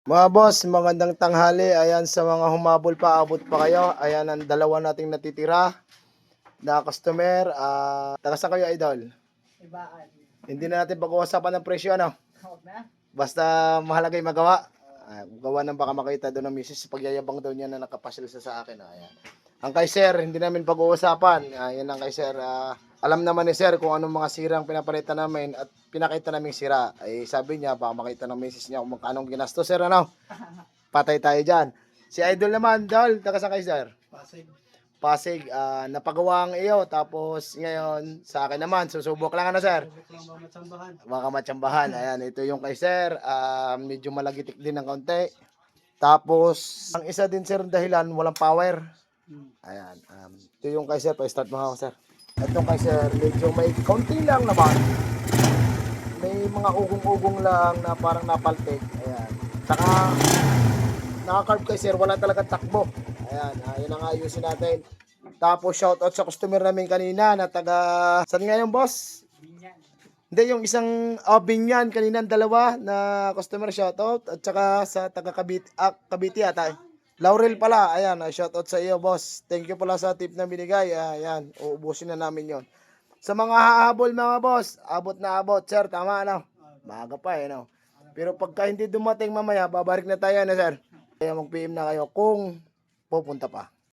Mga boss, magandang tanghali. Ayan, sa mga humabol pa, abot pa kayo. Ayan ang dalawa nating natitira na customer. Taga saan kayo, idol? Ibaan. Hindi na natin pag-uusapan ng presyo, ano? Huwag na. Basta mahalaga yung magawa. Gawa ng baka makita doon ng misis. Pagyayabang daw niya na nakapasil sa akin. Ayan. Ang kay sir, hindi namin pag-uusapan. Ayan ang kay sir. Alam naman ni sir kung anong mga sirang pinapalitan namin at pinakita namin sira. Ay sabi niya, baka makita ng misis niya kung magkano ginastos, sir, ano? Patay tayo dyan. Si idol naman, Dol, taga saan kay sir? Pasig. Pasig, napagawa ang iyo. Tapos ngayon, sa akin naman, susubok lang, ano, sir? Subok lang ba matsambahan? Mga matsambahan. Ayan, ito yung kay sir. Medyo malagitik din ng konti. Tapos, ang isa din, sir, dahilan, walang power. Ayan. Ito yung kay sir. Pa-start mo ako, sir. Ito kay sir, medyo may konti lang naman. May mga ugong-ugong lang na parang napaltik. Ayan. Saka, nakakarb kay sir, wala talagang takbo. Ayan. Yun ang ayusin natin. Tapos, shoutout sa customer namin kanina na taga... Saan nga yung boss? Binyan. Hindi, yung isang Binyan, kanina dalawa na customer shoutout. At saka sa taga Cavite ata. Laurel pala, ayan, shoutout sa iyo, boss. Thank you pala sa tip na binigay. Ayan, uubusin na namin yon. Sa mga hahabol, mga boss, abot na abot. Sir, tama, ano? Maaga pa, no? Pero pagka hindi dumating mamaya, babalik na tayo, na sir? Kaya mag-PM na kayo kung pupunta pa.